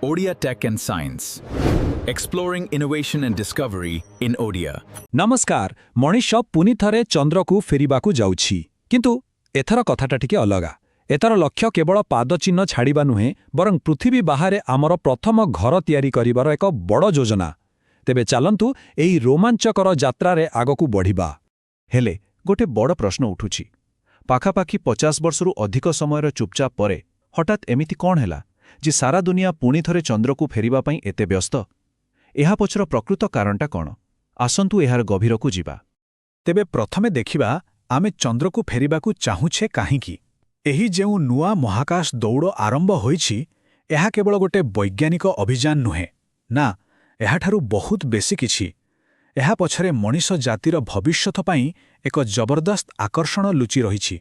Odia Tech and Science. Exploring innovation and discovery in Odia. ନମସ୍କାର ମଣିଷ ପୁଣି ଥରେ ଚନ୍ଦ୍ରକୁ ଫେରିବାକୁ ଯାଉଛି କିନ୍ତୁ ଏଥର କଥାଟା ଟିକେ ଅଲଗା। ଏଥର ଲକ୍ଷ୍ୟ କେବଳ ପାଦଚିହ୍ନ ଛାଡ଼ିବା ନୁହେଁ ବରଂ ପୃଥିବୀ ବାହାରେ ଆମର ପ୍ରଥମ ଘର ତିଆରି କରିବାର ଏକ ବଡ଼ ଯୋଜନା। ତେବେ ଚାଲନ୍ତୁ ଏହି ରୋମାଞ୍ଚକର ଯାତ୍ରାରେ ଆଗକୁ ବଢ଼ିବା। ହେଲେ ଗୋଟେ ବଡ଼ ପ୍ରଶ୍ନ ଉଠୁଛି। ପାଖାପାଖି 50 ବର୍ଷରୁ ଅଧିକ ସମୟର ଚୁପଚାପ ପରେ ହଠାତ୍ ଏମିତି କ'ଣ ହେଲା ଯେ ସାରା ଦୁନିଆ ପୁଣି ଥରେ ଚନ୍ଦ୍ରକୁ ଫେରିବା ପାଇଁ ଏତେ ବ୍ୟସ୍ତ? ଏହା ପଛର ପ୍ରକୃତ କାରଣଟା କ'ଣ? ଆସନ୍ତୁ ଏହାର ଗଭୀରକୁ ଯିବା। ତେବେ ପ୍ରଥମେ ଦେଖିବା ଆମେ ଚନ୍ଦ୍ରକୁ ଫେରିବାକୁ ଚାହୁଁଛେ କାହିଁକି? ଏହି ଯେଉଁ ନୂଆ ମହାକାଶ ଦୌଡ଼ ଆରମ୍ଭ ହୋଇଛି ଏହା କେବଳ ଗୋଟେ ବୈଜ୍ଞାନିକ ଅଭିଯାନ ନୁହେଁ, ନା, ଏହାଠାରୁ ବହୁତ ବେଶୀ କିଛି। ଏହା ପଛରେ ମଣିଷ ଜାତିର ଭବିଷ୍ୟତ ପାଇଁ ଏକ ଜବରଦସ୍ତ ଆକର୍ଷଣ ଲୁଚି ରହିଛି।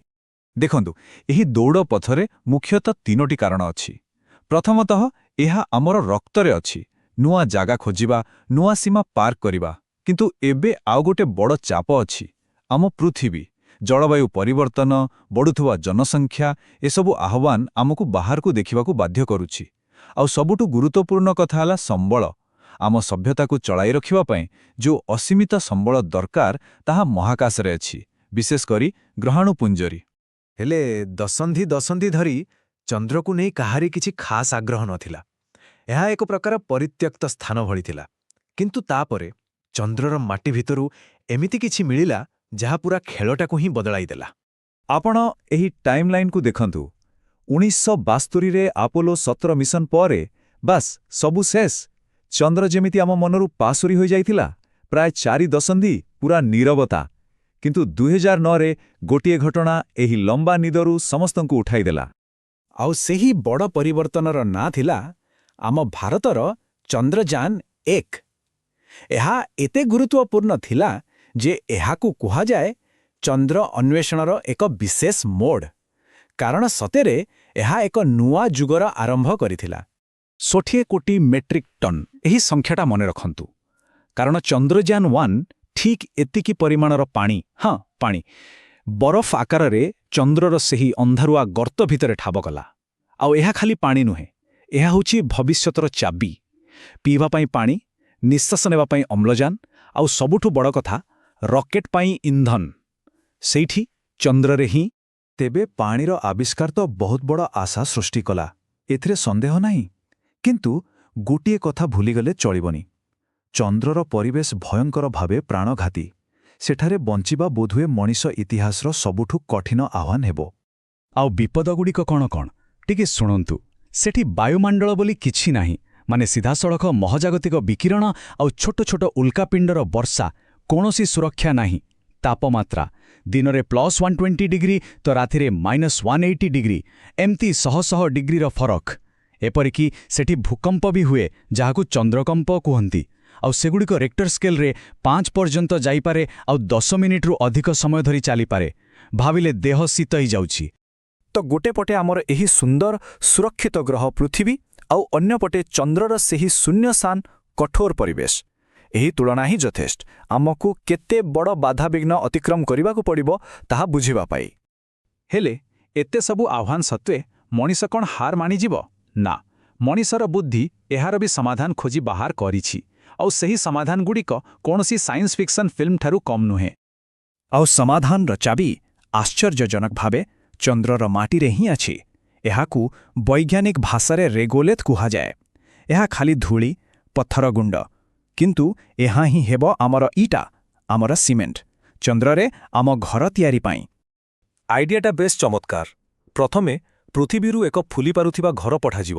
ଦେଖନ୍ତୁ, ଏହି ଦୌଡ଼ ପଥରେ ମୁଖ୍ୟତଃ 3ଟି କାରଣ ଅଛି। ପ୍ରଥମତଃ ଏହା ଆମର ରକ୍ତରେ ଅଛି। ନୂଆ ଜାଗା ଖୋଜିବା, ନୂଆ ସୀମା ପାର କରିବା। କିନ୍ତୁ ଏବେ ଆଉ ଗୋଟେ ବଡ଼ ଚାପ ଅଛି। ଆମ ପୃଥିବୀ, ଜଳବାୟୁ ପରିବର୍ତ୍ତନ, ବଢ଼ୁଥିବା ଜନସଂଖ୍ୟା ଏସବୁ ଆହ୍ୱାନ ଆମକୁ ବାହାରକୁ ଦେଖିବାକୁ ବାଧ୍ୟ କରୁଛି। ଆଉ ସବୁଠୁ ଗୁରୁତ୍ୱପୂର୍ଣ୍ଣ କଥା ହେଲା ସମ୍ବଳ। ଆମ ସଭ୍ୟତାକୁ ଚଳାଇ ରଖିବା ପାଇଁ ଯେଉଁ ଅସୀମିତ ସମ୍ବଳ ଦରକାର ତାହା ମହାକାଶରେ ଅଛି, ବିଶେଷ କରି ଗ୍ରହାଣୁପୁଞ୍ଜରେ। ହେଲେ ଦଶନ୍ଧି ଧରି ଚନ୍ଦ୍ରକୁ ନେଇ କାହାରି କିଛି ଖାସ୍ ଆଗ୍ରହ ନଥିଲା। ଏହା ଏକ ପ୍ରକାର ପରିତ୍ୟକ୍ତ ସ୍ଥାନ ଭଳି ଥିଲା। କିନ୍ତୁ ତାପରେ ଚନ୍ଦ୍ରର ମାଟି ଭିତରୁ ଏମିତି କିଛି ମିଳିଲା ଯାହା ପୂରା ଖେଳଟାକୁ ହିଁ ବଦଳାଇ ଦେଲା। ଆପଣ ଏହି ଟାଇମ୍ଲାଇନ୍କୁ ଦେଖନ୍ତୁ। 1972ରେ ଆପୋଲୋ 17 ମିଶନ ପରେ ବାସ୍ ସବୁ ଶେଷ। ଚନ୍ଦ୍ର ଯେମିତି ଆମ ମନରୁ ପାଶୋରି ହୋଇଯାଇଥିଲା। ପ୍ରାୟ 4 ଦଶନ୍ଧି ପୁରା ନୀରବତା। କିନ୍ତୁ 2009ରେ ଗୋଟିଏ ଘଟଣା ଏହି ଲମ୍ବା ନିଦରୁ ସମସ୍ତଙ୍କୁ ଉଠାଇଦେଲା। ଆଉ ସେହି ବଡ଼ ପରିବର୍ତ୍ତନର ନାଁ ଥିଲା ଆମ ଭାରତର ଚନ୍ଦ୍ରଯାନ-1। ଏହା ଏତେ ଗୁରୁତ୍ୱପୂର୍ଣ୍ଣ ଥିଲା ଯେ ଏହାକୁ କୁହାଯାଏ ଚନ୍ଦ୍ର ଅନ୍ୱେଷଣର ଏକ ବିଶେଷ ମୋଡ଼। କାରଣ ସତରେ ଏହା ଏକ ନୂଆ ଯୁଗର ଆରମ୍ଭ କରିଥିଲା। 60 କୋଟି ମେଟ୍ରିକ୍ ଟନ୍, ଏହି ସଂଖ୍ୟାଟା ମନେ ରଖନ୍ତୁ। କାରଣ ଚନ୍ଦ୍ରଯାନ-1 ଠିକ୍ ଏତିକି ପରିମାଣର ପାଣି, ପାଣି, ବରଫ ଆକାରରେ ଚନ୍ଦ୍ରର ସେହି ଅନ୍ଧାରୁଆ ଗର୍ତ୍ତ ଭିତରେ ଠାବ କଲା। ଆଉ ଏହା ଖାଲି ପାଣି ନୁହେଁ, ଏହା ହେଉଛି ଭବିଷ୍ୟତର ଚାବି। ପିଇବା ପାଇଁ ପାଣି, ନିଶ୍ୱାସ ନେବା ପାଇଁ ଅମ୍ଳଜାନ, ଆଉ ସବୁଠୁ ବଡ଼ କଥା, ରକେଟ୍ ପାଇଁ ଇନ୍ଧନ ସେଇଠି ଚନ୍ଦ୍ରରେ ହିଁ। ତେବେ ପାଣିର ଆବିଷ୍କାର ତ ବହୁତ ବଡ଼ ଆଶା ସୃଷ୍ଟି କଲା, ଏଥିରେ ସନ୍ଦେହ ନାହିଁ। କିନ୍ତୁ ଗୋଟିଏ କଥା ଭୁଲିଗଲେ ଚଳିବନି। ଚନ୍ଦ୍ରର ପରିବେଶ ଭୟଙ୍କର ଭାବେ ପ୍ରାଣଘାତୀ। ସେଠାରେ ବଞ୍ଚିବା ବୋଧହୁଏ ମଣିଷ ଇତିହାସର ସବୁଠୁ କଠିନ ଆହ୍ୱାନ ହେବ। ଆଉ ବିପଦଗୁଡ଼ିକ କ'ଣ କ'ଣ ଟିକେ ଶୁଣନ୍ତୁ। ସେଠି ବାୟୁମଣ୍ଡଳ ବୋଲି କିଛି ନାହିଁ, ମାନେ ସିଧାସଳଖ ମହାଜାଗତିକ ବିକିରଣ ଆଉ ଛୋଟ ଛୋଟ ଉଲ୍କାପିଣ୍ଡର ବର୍ଷା। କୌଣସି ସୁରକ୍ଷା ନାହିଁ। ତାପମାତ୍ରା ଦିନରେ +120 ଡିଗ୍ରୀ ତ ରାତିରେ -180 ଡିଗ୍ରୀ, ଏମିତି ଶହ ଶହ ଡିଗ୍ରୀର ଫରକ। ଏପରିକି ସେଠି ଭୂକମ୍ପ ବି ହୁଏ, ଯାହାକୁ ଚନ୍ଦ୍ରକମ୍ପ କୁହନ୍ତି। ଆଉ ସେଗୁଡ଼ିକ ରେକ୍ଟର ସ୍କେଲରେ 5 ପର୍ଯ୍ୟନ୍ତ ଯାଇପାରେ, ଆଉ 10 ମିନିଟ୍ରୁ ଅଧିକ ସମୟ ଧରି ଚାଲିପାରେ। ଭାବିଲେ ଦେହ ଶୀତ ହେଇଯାଉଛି। ତ ଗୋଟେ ପଟେ ଆମର ଏହି ସୁନ୍ଦର ସୁରକ୍ଷିତ ଗ୍ରହ ପୃଥିବୀ, ଆଉ ଅନ୍ୟପଟେ ଚନ୍ଦ୍ରର ସେହି ଶୂନ୍ୟଶାନ କଠୋର ପରିବେଶ। ଏହି ତୁଳନା ହିଁ ଯଥେଷ୍ଟ ଆମକୁ କେତେ ବଡ଼ ବାଧାବିଘ୍ନ ଅତିକ୍ରମ କରିବାକୁ ପଡ଼ିବ ତାହା ବୁଝିବା ପାଇଁ। ହେଲେ ଏତେ ସବୁ ଆହ୍ୱାନ ସତ୍ତ୍ୱେ ମଣିଷ କ'ଣ ହାର ମାନିଯିବ? ନା, ମଣିଷର ବୁଦ୍ଧି ଏହାର ବି ସମାଧାନ ଖୋଜି ବାହାର କରିଛି। ଆଉ ସେହି ସମାଧାନଗୁଡ଼ିକ କୌଣସି ସାଇନ୍ସ ଫିକ୍ସନ ଫିଲ୍ମଠାରୁ କମ୍ ନୁହେଁ। ଆଉ ସମାଧାନର ଚାବି ଆଶ୍ଚର୍ଯ୍ୟଜନକ ଭାବେ ଚନ୍ଦ୍ରର ମାଟିରେ ହିଁ ଅଛି। ଏହାକୁ ବୈଜ୍ଞାନିକ ଭାଷାରେ ରେଗୋଲେଥ୍ କୁହାଯାଏ। ଏହା ଖାଲି ଧୂଳି, ପଥର ଗୁଣ୍ଡ। କିନ୍ତୁ ଏହା ହିଁ ହେବ ଆମର ଇଟା, ଆମର ସିମେଣ୍ଟ, ଚନ୍ଦ୍ରରେ ଆମ ଘର ତିଆରି ପାଇଁ। ଆଇଡିଆଟା ବେଶ୍ ଚମତ୍କାର। ପ୍ରଥମେ ପୃଥିବୀରୁ ଏକ ଫୁଲି ପାରୁଥିବା ଘର ପଠାଯିବ।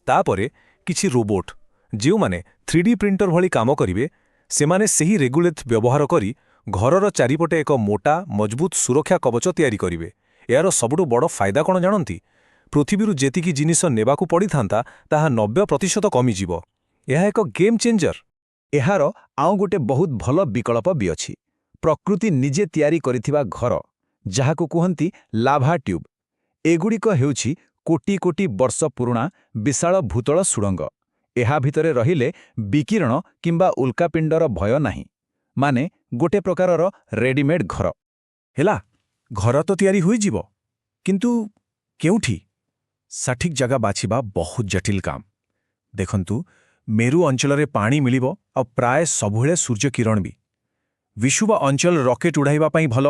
ତାପରେ କିଛି ରୋବୋଟ, ଯେଉଁମାନେ 3D ପ୍ରିଣ୍ଟର ଭଳି କାମ କରିବେ, ସେମାନେ ସେହି ରେଗୁଲେଥ୍ ବ୍ୟବହାର କରି ଘରର ଚାରିପଟେ ଏକ ମୋଟା, ମଜବୁତ ସୁରକ୍ଷା କବଚ ତିଆରି କରିବେ। ଏହାର ସବୁଠୁ ବଡ଼ ଫାଇଦା କ'ଣ ଜାଣନ୍ତି? ପୃଥିବୀରୁ ଯେତିକି ଜିନିଷ ନେବାକୁ ପଡ଼ିଥାନ୍ତା ତାହା 90% କମିଯିବ। ଏହା ଏକ ଗେମ୍ ଚେଞ୍ଜର। ଏହାର ଆଉ ଗୋଟେ ବହୁତ ଭଲ ବିକଳ୍ପ ବି ଅଛି। ପ୍ରକୃତି ନିଜେ ତିଆରି କରିଥିବା ଘର, ଯାହାକୁ କୁହନ୍ତି ଲାଭା ଟ୍ୟୁବ୍। ଏଗୁଡ଼ିକ ହେଉଛି କୋଟି କୋଟି ବର୍ଷ ପୁରୁଣା ବିଶାଳ ଭୂତଳ ସୁଡ଼ଙ୍ଗ। ଏହା ଭିତରେ ରହିଲେ ବିକିରଣ କିମ୍ବା ଉଲ୍କାପିଣ୍ଡର ଭୟ ନାହିଁ। ମାନେ ଗୋଟେ ପ୍ରକାରର ରେଡିମେଡ୍ ଘର। ହେଲା, ଘର ତ ତିଆରି ହୋଇଯିବ, କିନ୍ତୁ କେଉଁଠି? ସଠିକ୍ ଜାଗା ବାଛିବା ବହୁତ ଜଟିଲ କାମ। ଦେଖନ୍ତୁ ମେରୁ ଅଞ୍ଚଳରେ ପାଣି ମିଳିବ ଆଉ ପ୍ରାୟ ସବୁବେଳେ ସୂର୍ଯ୍ୟକିରଣ ବି। ବିଷୁବ ଅଞ୍ଚଳ ରକେଟ୍ ଉଡ଼ାଇବା ପାଇଁ ଭଲ,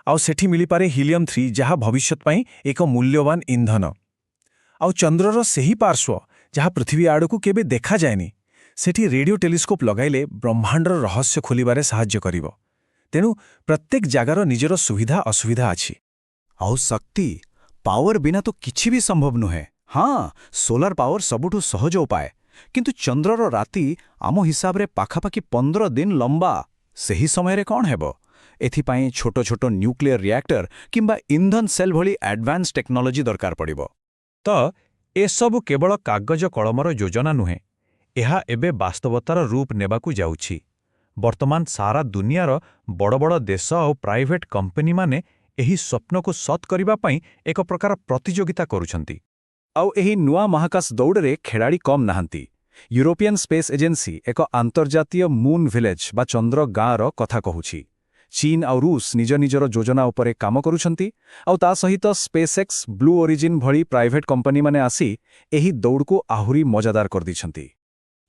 ଆଉ ସେଠି ମିଳିପାରେ ହିଲିୟମ୍-3 ଯାହା ଭବିଷ୍ୟତ ପାଇଁ ଏକ ମୂଲ୍ୟବାନ ଇନ୍ଧନ। ଆଉ ଚନ୍ଦ୍ରର ସେହି ପାର୍ଶ୍ୱ ଯାହା ପୃଥିବୀ ଆଡ଼କୁ କେବେ ଦେଖାଯାଏନି, ସେଠି ରେଡିଓ ଟେଲିସ୍କୋପ୍ ଲଗାଇଲେ ବ୍ରହ୍ମାଣ୍ଡର ରହସ୍ୟ ଖୋଲିବାରେ ସାହାଯ୍ୟ କରିବ। ତେଣୁ ପ୍ରତ୍ୟେକ ଜାଗାର ନିଜର ସୁବିଧା ଅସୁବିଧା ଅଛି। ଆଉ ଶକ୍ତି ପାୱାର ବିନା ତ କିଛି ବି ସମ୍ଭବ ନୁହେଁ। ହଁ, ସୋଲାର ପାୱାର ସବୁଠୁ ସହଜ ଉପାୟ, କିନ୍ତୁ ଚନ୍ଦ୍ରର ରାତି ଆମ ହିସାବରେ ପାଖାପାଖି 15 ଦିନ ଲମ୍ବା। ସେହି ସମୟରେ କ'ଣ ହେବ? ଏଥିପାଇଁ ଛୋଟ ଛୋଟ ନ୍ୟୁକ୍ଲିୟର ରିଆକ୍ଟର କିମ୍ବା ଇନ୍ଧନ ସେଲ୍ ଭଳି ଆଡଭାନ୍ସ ଟେକ୍ନୋଲୋଜି ଦରକାର ପଡ଼ିବ। ତ ଏସବୁ କେବଳ କାଗଜ କଳମର ଯୋଜନା ନୁହେଁ, ଏହା ଏବେ ବାସ୍ତବତାର ରୂପ ନେବାକୁ ଯାଉଛି। ବର୍ତ୍ତମାନ ସାରା ଦୁନିଆର ବଡ଼ ବଡ଼ ଦେଶ ଆଉ ପ୍ରାଇଭେଟ୍ କମ୍ପାନୀମାନେ ଏହି ସ୍ୱପ୍ନକୁ ସତ୍ କରିବା ପାଇଁ ଏକ ପ୍ରକାର ପ୍ରତିଯୋଗିତା କରୁଛନ୍ତି। ଆଉ ଏହି ନୂଆ ମହାକାଶ ଦୌଡ଼ରେ ଖେଳାଳି କମ୍ ନାହାନ୍ତି। ୟୁରୋପିଆନ୍ ସ୍ପେସ୍ ଏଜେନ୍ସି ଏକ ଆନ୍ତର୍ଜାତୀୟ ମୁନ୍ ଭିଲେଜ୍ ବା ଚନ୍ଦ୍ର ଗାଁର କଥା କହୁଛି। ଚୀନ ଆଉ ରୁଷ ନିଜ ନିଜର ଯୋଜନା ଉପରେ କାମ କରୁଛନ୍ତି, ଆଉ ତା ସହିତ ସ୍ପେସ୍ଏକ୍ସ, ବ୍ଲୁ ଓରିଜିନ୍ ଭଳି ପ୍ରାଇଭେଟ୍ କମ୍ପାନୀମାନେ ଆସି ଏହି ଦୌଡ଼କୁ ଆହୁରି ମଜାଦାର କରିଦେଇଛନ୍ତି।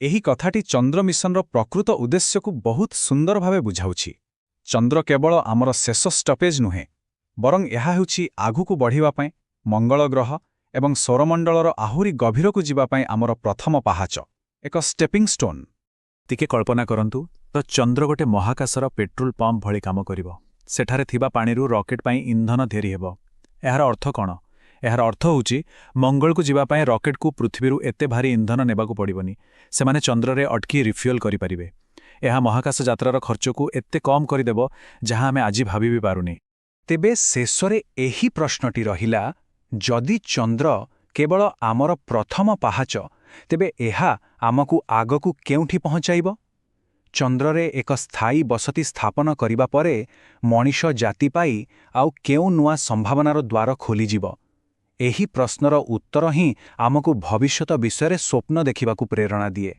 ଏହି କଥାଟି ଚନ୍ଦ୍ର ମିଶନର ପ୍ରକୃତ ଉଦ୍ଦେଶ୍ୟକୁ ବହୁତ ସୁନ୍ଦର ଭାବେ ବୁଝାଉଛି। ଚନ୍ଦ୍ର କେବଳ ଆମର ଶେଷ ଷ୍ଟପେଜ୍ ନୁହେଁ, ବରଂ ଏହା ହେଉଛି ଆଗକୁ ବଢ଼ିବା ପାଇଁ ମଙ୍ଗଳ ଗ୍ରହ ଏବଂ ସୌରମଣ୍ଡଳର ଆହୁରି ଗଭୀରକୁ ଯିବା ପାଇଁ ଆମର ପ୍ରଥମ ପାହାଚ, ଏକ ଷ୍ଟେପିଂ ଷ୍ଟୋନ୍। ଟିକେ କଳ୍ପନା କରନ୍ତୁ ତ ଚନ୍ଦ୍ର ଗୋଟେ ମହାକାଶର ପେଟ୍ରୋଲ ପମ୍ପ ଭଳି କାମ କରିବ। ସେଠାରେ ଥିବା ପାଣିରୁ ରକେଟ୍ ପାଇଁ ଇନ୍ଧନ ତିଆରି ହେବ। ଏହାର ଅର୍ଥ କ'ଣ? ଏହାର ଅର୍ଥ ହେଉଛି ମଙ୍ଗଳକୁ ଯିବା ପାଇଁ ରକେଟ୍କୁ ପୃଥିବୀରୁ ଏତେ ଭାରି ଇନ୍ଧନ ନେବାକୁ ପଡ଼ିବନି। ସେମାନେ ଚନ୍ଦ୍ରରେ ଅଟକି ରିଫ୍ୟୁଏଲ୍ କରିପାରିବେ। ଏହା ମହାକାଶ ଯାତ୍ରାର ଖର୍ଚ୍ଚକୁ ଏତେ କମ୍ କରିଦେବ ଯାହା ଆମେ ଆଜି ଭାବି ବି ପାରୁନି। ତେବେ ଶେଷରେ ଏହି ପ୍ରଶ୍ନଟି ରହିଲା, ଯଦି ଚନ୍ଦ୍ର କେବଳ ଆମର ପ୍ରଥମ ପାହାଚ, ତେବେ ଏହା ଆମକୁ ଆଗକୁ କେଉଁଠି ପହଞ୍ଚାଇବ? ଚନ୍ଦ୍ରରେ ଏକ ସ୍ଥାୟୀ ବସତି ସ୍ଥାପନ କରିବା ପରେ ମଣିଷ ଜାତି ପାଇଁ ଆଉ କେଉଁ ନୂଆ ସମ୍ଭାବନାର ଦ୍ୱାର ଖୋଲିଯିବ? ଏହି ପ୍ରଶ୍ନର ଉତ୍ତର ହିଁ ଆମକୁ ଭବିଷ୍ୟତ ବିଷୟରେ ସ୍ୱପ୍ନ ଦେଖିବାକୁ ପ୍ରେରଣା ଦିଏ।